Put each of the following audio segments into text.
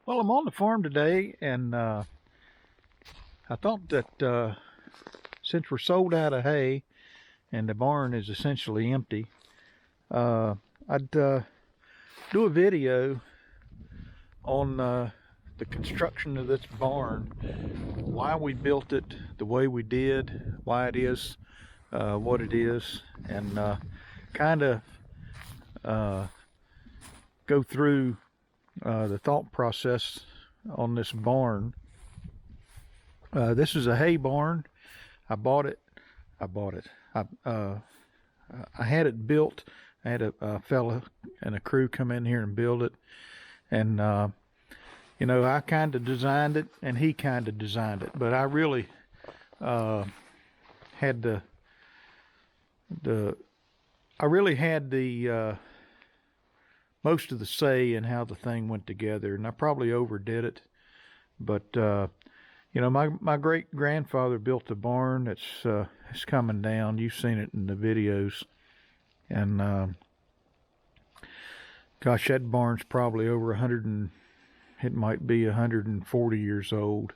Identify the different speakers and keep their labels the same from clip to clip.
Speaker 1: Well, I'm on the farm today, and I thought that since we're sold out of hay and the barn is essentially empty, I'd do a video on the construction of this barn, why we built it the way we did, why it is what it is, and kind of go through the thought process on this barn. This is a hay barn. I bought it. I had it built. I had a fella and a crew come in here and build it. And, I kind of designed it and he kind of designed it. But I really had the most of the say in how the thing went together, and I probably overdid it. But my great grandfather built the barn. It's coming down. You've seen it in the videos, and gosh, that barn's probably over 100 and it might be 140 years old.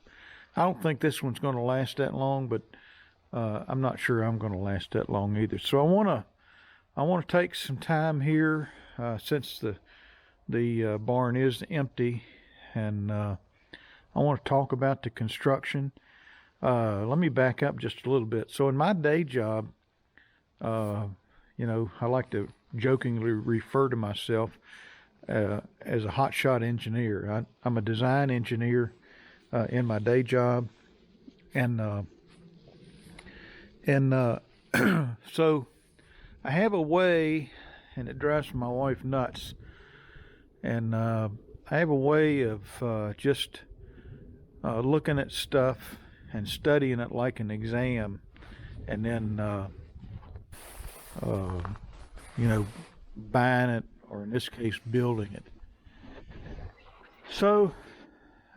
Speaker 1: I don't think this one's going to last that long, but I'm not sure I'm going to last that long either. So I want to take some time here since the barn is empty, and I want to talk about the construction. Let me back up just a little bit. So in my day job, I like to jokingly refer to myself as a hotshot engineer. I'm a design engineer in my day job, and so I have a way, and it drives my wife nuts. And I have a way of just looking at stuff and studying it like an exam, and then buying it, or in this case, building it. So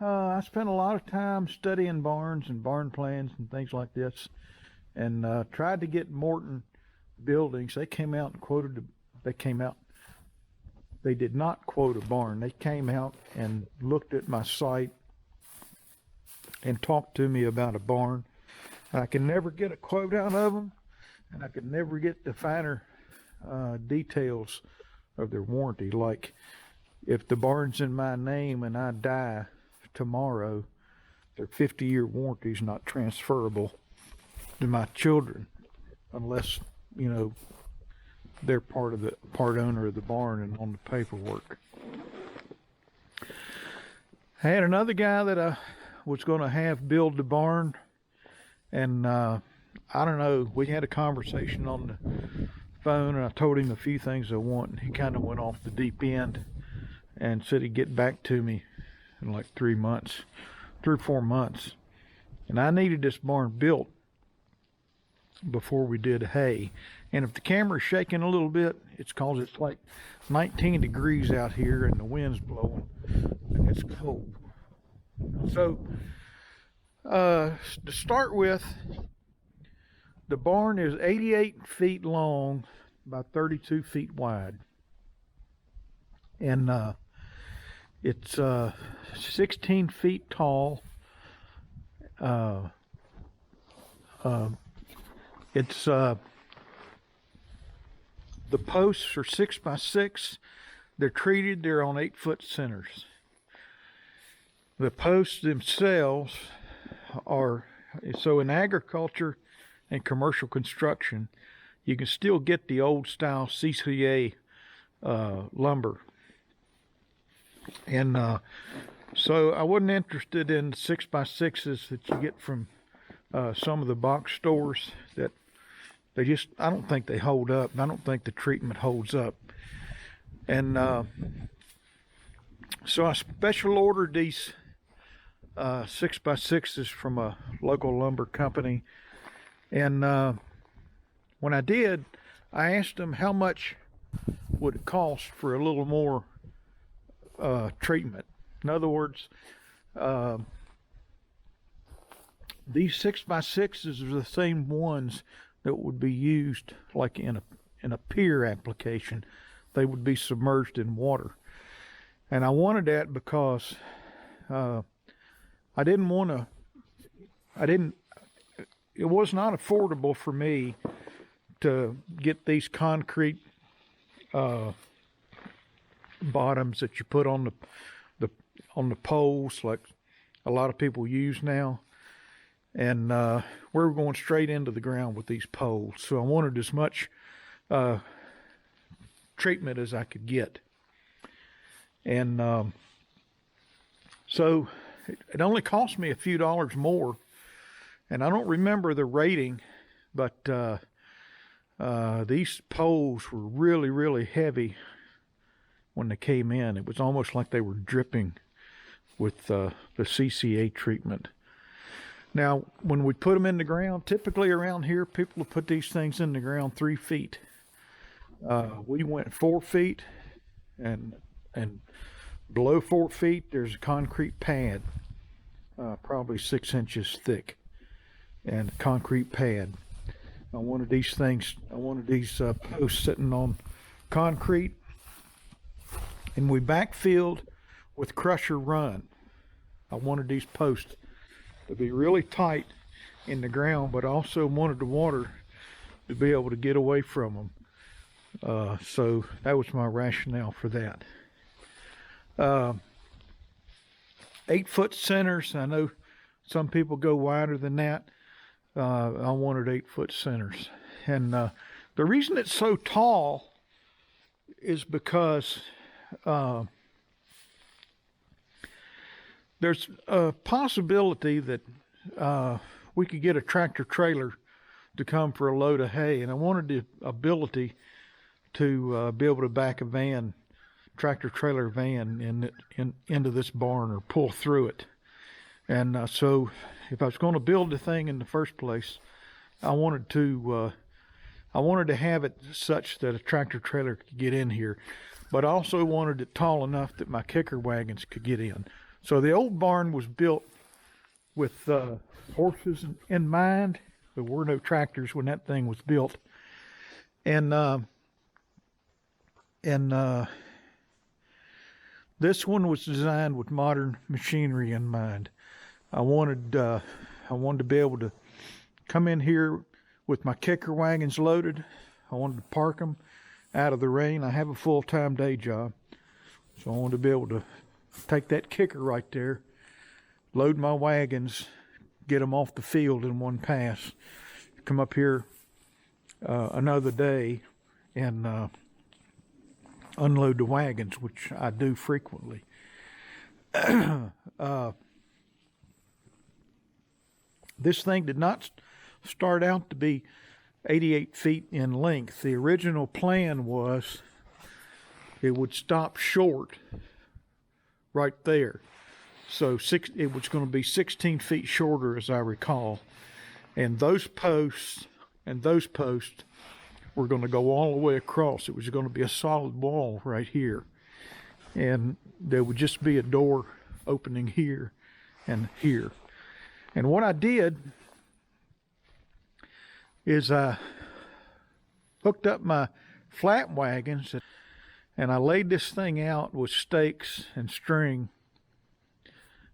Speaker 1: I spent a lot of time studying barns and barn plans and things like this, and tried to get Morton Buildings. They came out and quoted. They did not quote a barn. They came out and looked at my site and talked to me about a barn. And I could never get a quote out of them, and I could never get the finer details of their warranty. Like, if the barn's in my name and I die tomorrow, their 50-year warranty is not transferable to my children unless, they're part owner of the barn and on the paperwork. I had another guy that I was going to have build the barn, and I don't know, we had a conversation on the phone, and I told him a few things I want, and he kind of went off the deep end and said he'd get back to me in like 3 or 4 months. And I needed this barn built before we did hay. And if the camera's shaking a little bit, it's cause it's like 19 degrees out here and the wind's blowing and it's cold. So to start with, the barn is 88 feet long by 32 feet wide, and it's 16 feet tall. It's the posts are 6 by 6. They're treated. They're on 8-foot centers. The posts themselves are, so in agriculture and commercial construction, you can still get the old style CCA lumber. And so I wasn't interested in 6 by 6s that you get from some of the box stores. That I don't think they hold up. I don't think the treatment holds up. And so I special ordered these 6 by 6s from a local lumber company. And when I did, I asked them how much would it cost for a little more treatment. In other words, these 6 by 6s are the same ones that would be used like in a pier application. They would be submerged in water. And I wanted that because I didn't want to, it was not affordable for me to get these concrete bottoms that you put on the poles like a lot of people use now. And we were going straight into the ground with these poles. So I wanted as much treatment as I could get. And so it only cost me a few dollars more. And I don't remember the rating, but these poles were really, really heavy when they came in. It was almost like they were dripping with the CCA treatment. Now, when we put them in the ground, typically around here, people will put these things in the ground 3 feet. We went 4 feet, and below 4 feet, there's a concrete pad, probably 6 inches thick, and a concrete pad. I wanted these posts sitting on concrete, and we backfilled with crusher run. I wanted these posts to be really tight in the ground, but also wanted the water to be able to get away from them. So that was my rationale for that. 8-foot centers. I know some people go wider than that. I wanted 8-foot centers. And the reason it's so tall is because there's a possibility that we could get a tractor trailer to come for a load of hay, and I wanted the ability to be able to back a van, tractor trailer van, into this barn or pull through it. And so if I was going to build the thing in the first place, I wanted to have it such that a tractor trailer could get in here, but I also wanted it tall enough that my kicker wagons could get in. So the old barn was built with horses in mind. There were no tractors when that thing was built. And this one was designed with modern machinery in mind. I wanted to be able to come in here with my kicker wagons loaded. I wanted to park them out of the rain. I have a full-time day job, so I wanted to be able to take that kicker right there, load my wagons, get them off the field in one pass, come up here another day and unload the wagons, which I do frequently. This thing did not start out to be 88 feet in length. The original plan was it would stop short right there. So it was going to be 16 feet shorter, as I recall. And those posts were going to go all the way across. It was going to be a solid wall right here. And there would just be a door opening here and here. And what I did is I hooked up my flat wagons and I laid this thing out with stakes and string.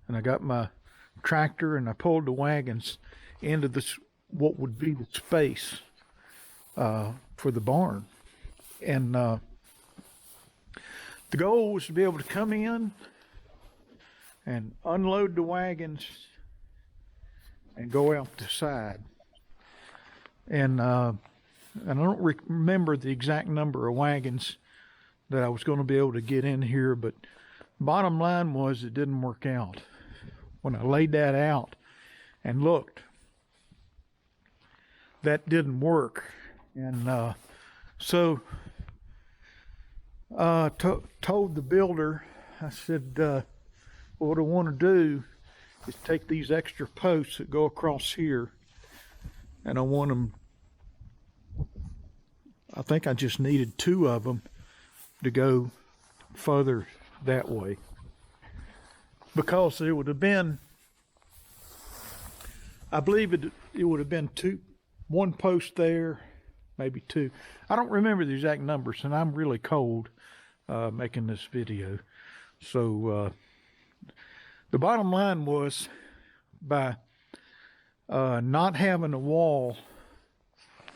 Speaker 1: And I got my tractor and I pulled the wagons into this, what would be the space for the barn. And the goal was to be able to come in and unload the wagons and go out the side. And I don't remember the exact number of wagons that I was going to be able to get in here, but bottom line was it didn't work out. When I laid that out and looked, that didn't work. And so told the builder, I said, what I want to do is take these extra posts that go across here, and I want them, I think I just needed 2 of them to go further that way, because there would have been, I believe it would have been 1 post there, maybe 2. I don't remember the exact numbers, and I'm really cold making this video. So The bottom line was, by not having a wall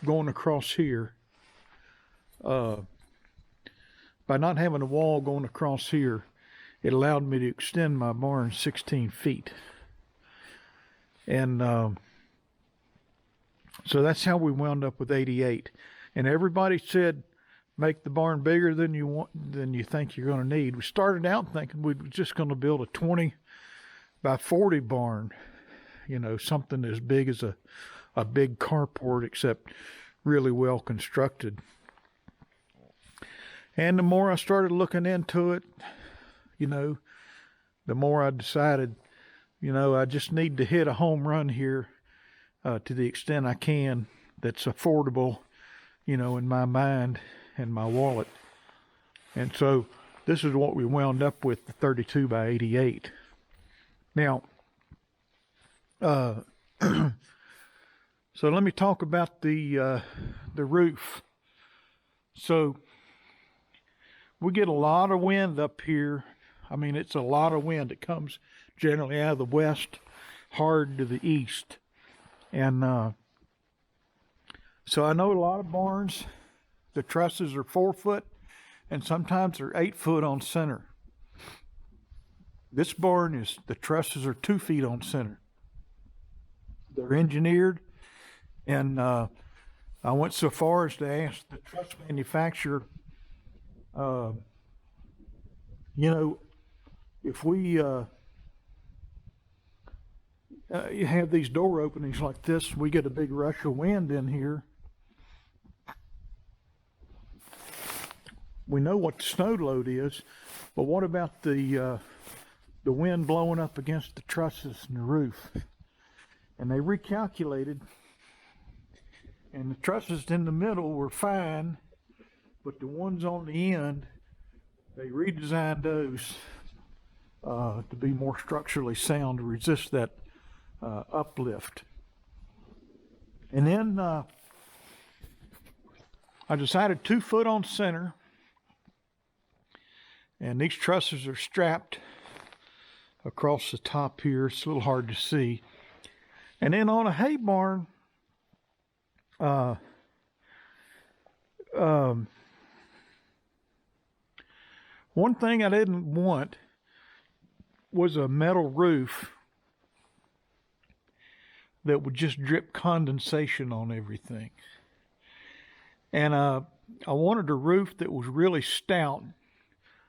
Speaker 1: going across here, it allowed me to extend my barn 16 feet. And so that's how we wound up with 88. And everybody said, make the barn bigger than you think you're going to need. We started out thinking we were just going to build a 20 by 40 barn, you know, something as big as a big carport, except really well constructed. And the more I started looking into it, you know, the more I decided, you know, I just need to hit a home run here to the extent I can that's affordable, you know, in my mind and my wallet. And so this is what we wound up with, the 32 by 88. Now, so let me talk about the roof. So we get a lot of wind up here. I mean, it's a lot of wind. It comes generally out of the west, hard to the east. And so I know a lot of barns, the trusses are 4 foot, and sometimes they're 8 foot on center. This barn the trusses are 2 feet on center. They're engineered, and I went so far as to ask the truss manufacturer, you know, if we you have these door openings like this, we get a big rush of wind in here. We know what the snow load is, but what about the wind blowing up against the trusses and the roof? And they recalculated, and the trusses in the middle were fine, but the ones on the end, they redesigned those to be more structurally sound to resist that uplift. And then I decided 2 foot on center, and these trusses are strapped across the top here. It's a little hard to see. And then on a hay barn, one thing I didn't want was a metal roof that would just drip condensation on everything. And I wanted a roof that was really stout.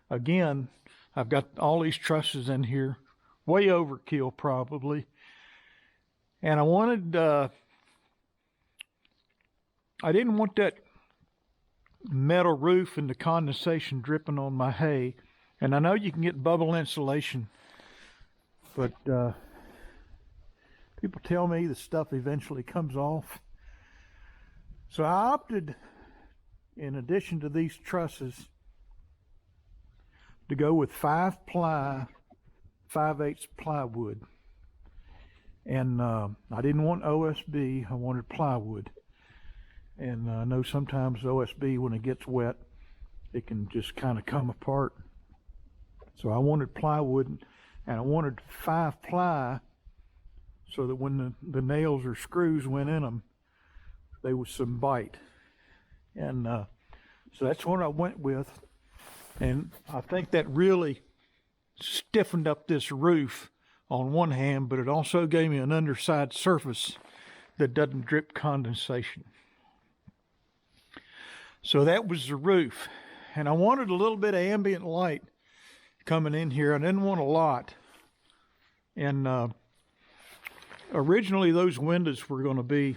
Speaker 1: Again, I've got all these trusses in here, way overkill probably. And I wanted, I didn't want that metal roof and the condensation dripping on my hay. And I know you can get bubble insulation, but people tell me the stuff eventually comes off. So I opted, in addition to these trusses, to go with 5-ply, 5/8 plywood. And I didn't want OSB, I wanted plywood. And I know sometimes OSB, when it gets wet, it can just kind of come apart. So I wanted plywood, and I wanted 5-ply so that when the nails or screws went in them, they was some bite. And so that's what I went with. And I think that really stiffened up this roof on one hand, but it also gave me an underside surface that doesn't drip condensation. So that was the roof. And I wanted a little bit of ambient light coming in here. I didn't want a lot. And originally those windows were going to be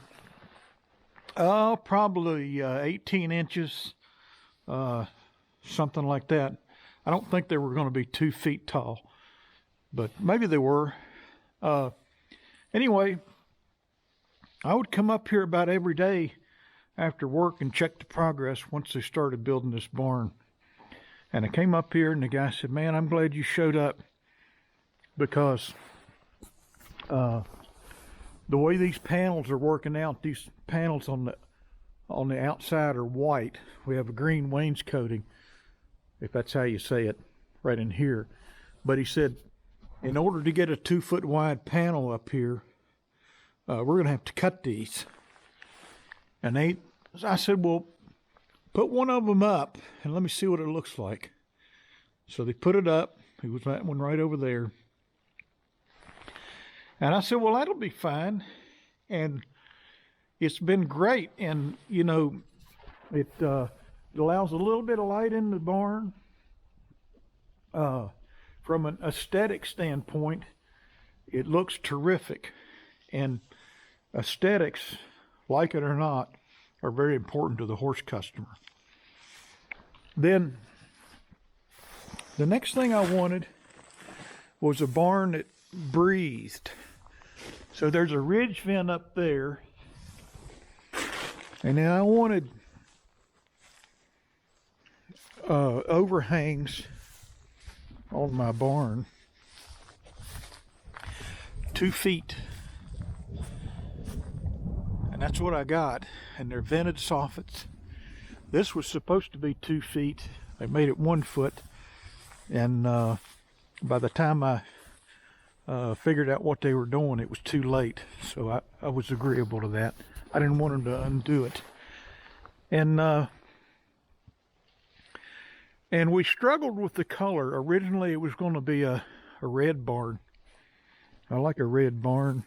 Speaker 1: probably 18 inches, something like that. I don't think they were going to be 2 feet tall, but maybe they were. Anyway, I would come up here about every day after work and check the progress once they started building this barn. And I came up here and the guy said, "Man, I'm glad you showed up, because the way these panels are working out, these panels on the outside are white. We have a green wainscoting, if that's how you say it, right in here." But he said, in order to get a 2-foot wide panel up here, we're going to have to cut these. And I said, well, put one of them up and let me see what it looks like. So they put it up. It was that one right over there. And I said, well, that'll be fine. And it's been great. And, you know, it allows a little bit of light in the barn. From an aesthetic standpoint, it looks terrific. And aesthetics, like it or not, are very important to the horse customer. Then the next thing I wanted was a barn that breathed. So there's a ridge vent up there, and then I wanted overhangs on my barn, 2 feet. And that's what I got. And they're vented soffits. This was supposed to be 2 feet. They made it 1 foot. And by the time I figured out what they were doing, it was too late. So I was agreeable to that. I didn't want them to undo it. And we struggled with the color. Originally, it was going to be a red barn. I like a red barn.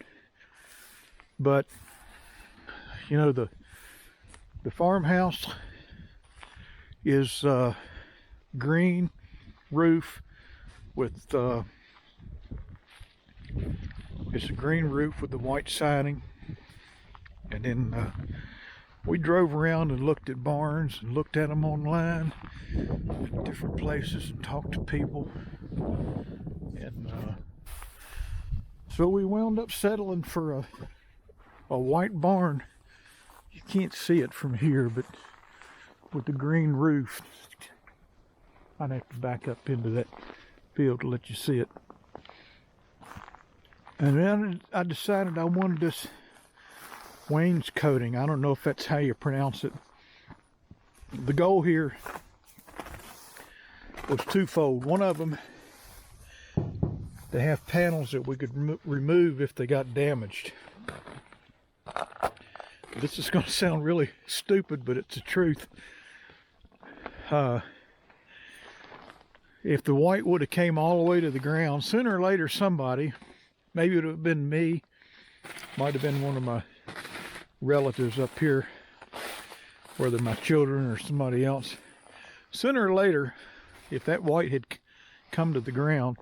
Speaker 1: But, you know, the farmhouse is green roof with, it's a green roof with the white siding. And then we drove around and looked at barns and looked at them online, different places, and talked to people. And so we wound up settling for a white barn. You can't see it from here, but with the green roof. I'd have to back up into that field to let you see it. And then I decided I wanted this wainscoting. I don't know if that's how you pronounce it. The goal here was twofold. One of them, to have panels that we could remove if they got damaged. This is going to sound really stupid, but it's the truth. If the white would have came all the way to the ground, sooner or later somebody, maybe it would have been me, might have been one of my relatives up here, whether my children or somebody else, sooner or later, if that white had come to the ground,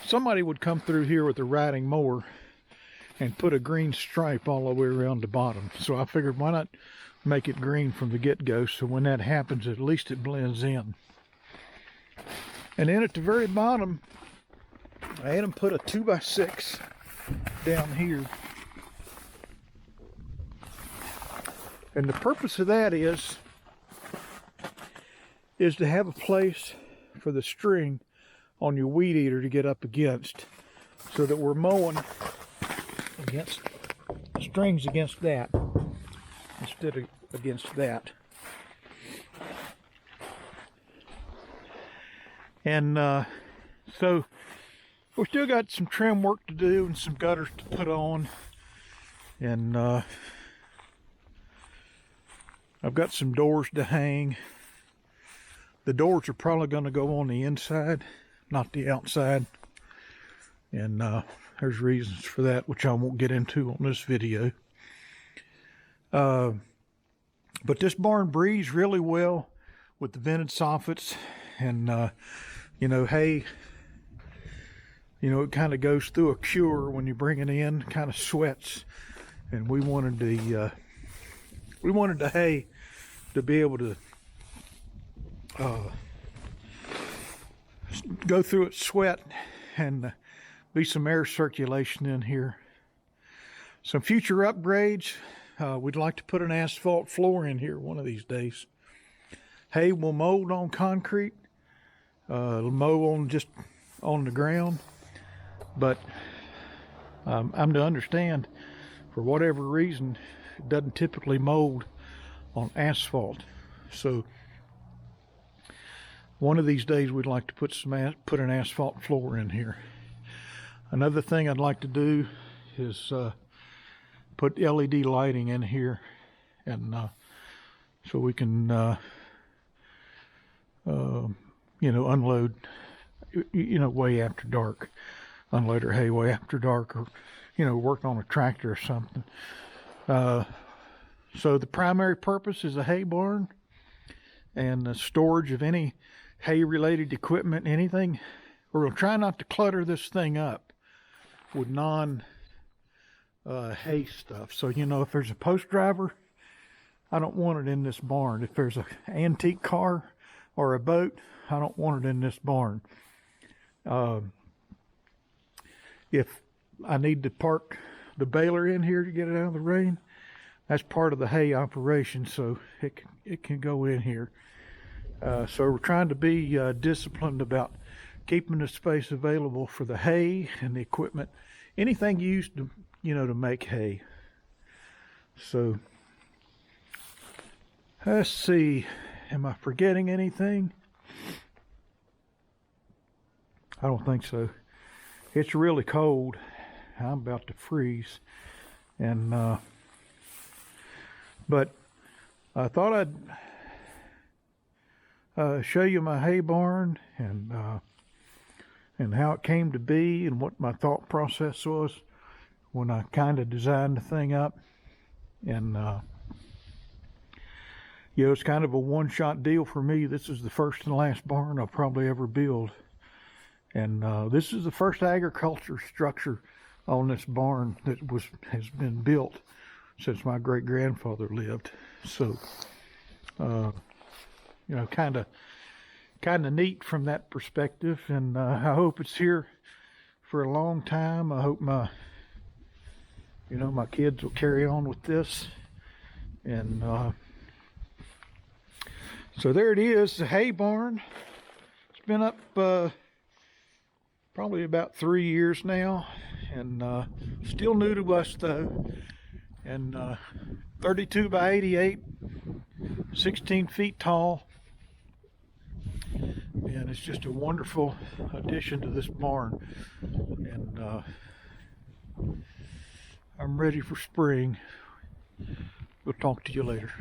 Speaker 1: somebody would come through here with a riding mower and put a green stripe all the way around the bottom. So I figured, why not make it green from the get-go, so when that happens, at least it blends in. And then at the very bottom, I had them put a 2x6 down here. And the purpose of that is to have a place for the string on your weed eater to get up against, so that we're mowing against strings against that instead of against that. And so we still got some trim work to do and some gutters to put on. And I've got some doors to hang. The doors are probably going to go on the inside, not the outside. And there's reasons for that, which I won't get into on this video. But this barn breathes really well with the vented soffits. And, you know, hay, you know, it kind of goes through a cure when you bring it in, kind of sweats. And we wanted the hay to be able to go through its sweat and be some air circulation in here. Some future upgrades, we'd like to put an asphalt floor in here one of these days. Hay will mold on concrete, it'll mow on just on the ground, but I'm to understand, for whatever reason, it doesn't typically mold on asphalt. So one of these days we'd like to put an asphalt floor in here. Another thing I'd like to do is put LED lighting in here, and so we can unload way after dark, unload our hay way after dark, or working on a tractor or something. So the primary purpose is a hay barn and the storage of any hay related equipment, anything. We're going to try not to clutter this thing up with hay stuff. So if there's a post driver, I don't want it in this barn. If there's an antique car or a boat, I don't want it in this barn. If I need to park the baler in here to get it out of the rain, that's part of the hay operation, so it can go in here. So we're trying to be disciplined about keeping the space available for the hay and the equipment, anything used to make hay. So let's see, am I forgetting anything? I don't think so. It's really cold. I'm about to freeze, and but I thought I'd show you my hay barn and how it came to be and what my thought process was when I kind of designed the thing up. And it's kind of a one-shot deal for me. This is the first and last barn I'll probably ever build. And this is the first agriculture structure on this barn that has been built since my great-grandfather lived. So, kind of neat from that perspective. And I hope it's here for a long time. I hope my kids will carry on with this. And so there it is, the hay barn. It's been up probably about 3 years now, and still new to us though. And 32 by 88, 16 feet tall, and it's just a wonderful addition to this barn. And I'm ready for spring. We'll talk to you later.